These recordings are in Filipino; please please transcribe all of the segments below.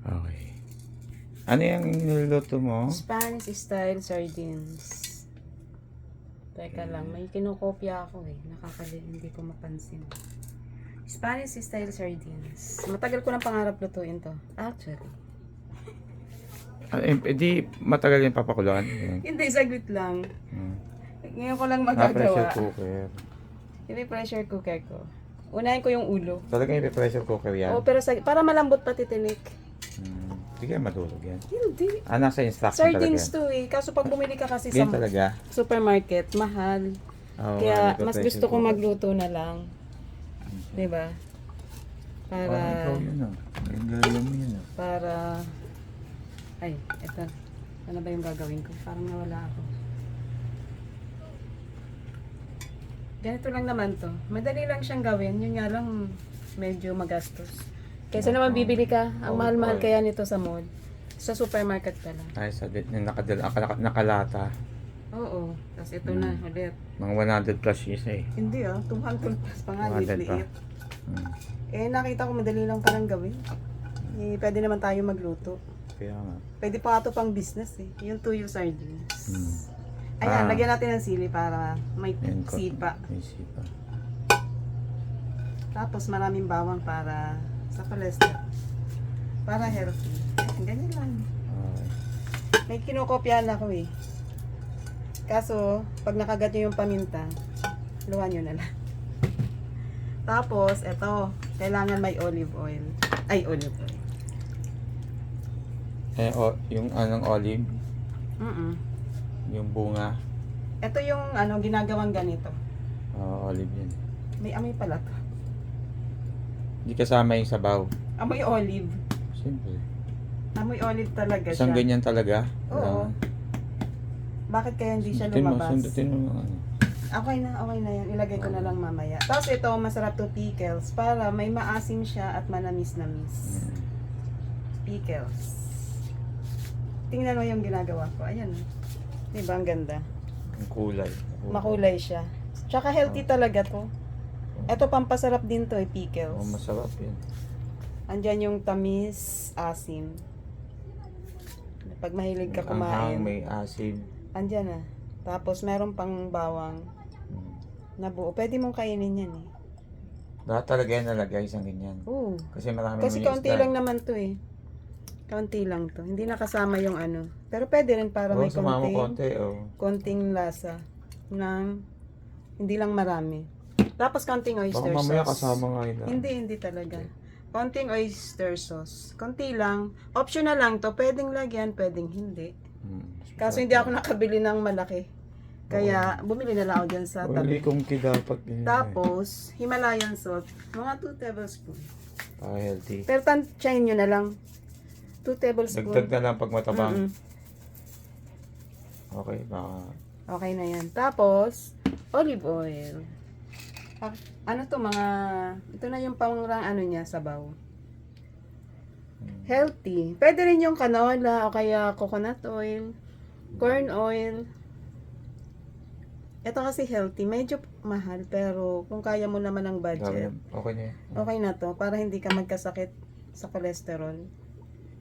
Okay. Ano yung niluluto mo? Spanish style sardines. Teka lang, may kinokopya ako eh. Hindi ko mapansin. Spanish style sardines. Matagal ko ng pangarap lutuin to. Actually. Di matagal yung papakuluan. Hindi, saglit lang. Ngayon ko lang Pressure magagawa. cooker. Hindi pressure cooker ko. Unahin ko yung ulo. Talaga yung pressure cooker yan? Oo, pero para malambot pati tinik. Hindi kaya madulog yan. Hindi. Nasa instruction talaga Sardines yan. to eh. Kaso pag bumili ka kasi Ganyan sa talaga? supermarket, mahal. Oo, Kaya nga, mas pressure gusto ko cooker. magluto na lang. Diba? Para... Ikaw yun o. Yung gagawin mo yun o. Para... Ay, eto. Ano ba yung gagawin ko? Parang nawala ako. Ganito lang naman to. Madali lang siyang gawin. Yun nga lang medyo magastos. Kaysa naman bibili ka, ang mahal-mahal kaya nito sa mall. Sa supermarket pala. Ay, sa nakalata. Oo. Tapos ito na ulit. Mga 100 plus years eh. Hindi 200 plus pa nga. 200 pa. Liit. Nakita ko madali lang palang gawin. Pwede naman tayo magluto. Kaya nga. Pwede pa ito pang business eh. Yung tuyo sardines. Ayan, lagyan natin ng sili para may sipa. May sipa. Tapos maraming bawang para sa cholesterol. Para healthy. Ganyan lang. Okay. May kinokopyahan ako eh. Kaso, pag nakagat nyo yung paminta, luhan nyo na lang. Tapos, eto, kailangan may olive oil. Ay, olive oil. Yung anong olive, yung bunga, Ito yung ginagawang ganito. olive yun. May amoy pala to. Hindi kasama yung sabaw. Amoy olive. Simple. Amoy olive talaga Isang siya. ganyan talaga. Oo. Bakit kaya hindi siya Sundutin mo, lumabas? sundutin mo. Okay na yan. Ilagay ko na lang mamaya. Tapos ito, masarap to pickles para may maasim siya at manamis-namis. Pickles. Tingnan mo yung ginagawa ko. Ayan. Diba ang ganda? Ang kulay. Makulay siya. Tsaka healthy talaga to. Ito pampasarap din to pickles. Masarap yun. Andyan yung tamis, asim. Pag mahilig ka Ang hang, kumain. may asin. Andyan na. Tapos meron pang bawang na buo. Pwede mong kainin yan eh. Lahat talaga yan nalagay isang ganyan. Oo. Kasi marami Kasi kaunti lang naman to eh. Kaunti lang to. Hindi nakasama yung Pero pwede rin para may sumama konting, konti. konting lasa. Ng hindi lang marami. Tapos konting oyster Baka mamaya sauce. kasama nga yun. Hindi talaga. Konting oyster sauce. Konti lang. Optional lang to. Pwedeng lagyan, pwedeng hindi. Kaso hindi ako nakabili ng malaki. Kaya bumili na lang ako dyan sa Uli tabi. kong dapat. Tapos, Himalayan salt. Mga 2 tablespoons. Para healthy. Pero tansyahin nyo na lang. 2 tablespoons. Dagdag na lang pag matabang. Mm-mm. Okay, baka. Okay na yan. Tapos, olive oil. Ito na yung pangrang niya, sabaw. Healthy. Pwede rin yung canola o kaya coconut oil, corn oil. Ito kasi healthy. Medyo mahal pero kung kaya mo naman ang budget, Okay na yan. okay na to para hindi ka magkasakit sa cholesterol.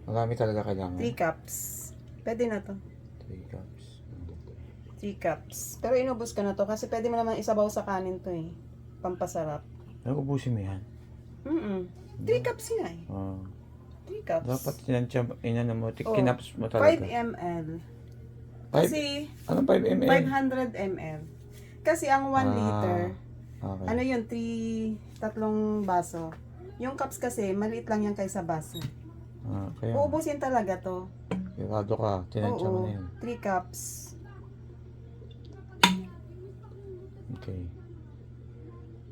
Marami talaga kailangan. 3 cups. Pwede na to. 3 cups. 3 cups. Pero inubos ka na to kasi pwede mo naman isabaw sa kanin to eh. Pampasarap. Ubusin mo yan. 3 cups nga eh. 3 cups. Dapat inano mo, Oh, kinaps mo 5 talaga. ml. 5? Kasi, Anong 5 ml? 500 ml. Kasi ang 1 liter, Okay. yun, 3 baso. Yung cups kasi, maliit lang yan kaysa baso. Kaya, Uubusin talaga to. sigurado ka, tinansya mo Oo, na yan. 3 cups. Okay.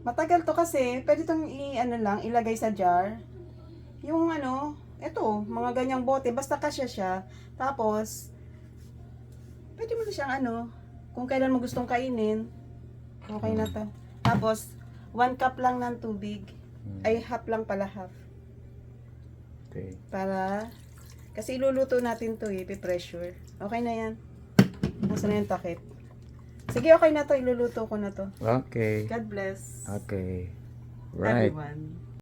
Matagal to kasi, pwede itong ilagay sa jar. Yung eto, mga ganyang bote, basta kasya siya. Tapos, pwede mo na siyang kung kailan mo gustong kainin, okay na to. Tapos, 1 cup lang ng tubig. Ay, half lang pala, half. Okay. Kasi iluluto natin to pressure. Okay na yan. Nasaan na yung takip? Sige, okay na to. Iluluto ko na to. Okay. God bless Okay. Right. everyone.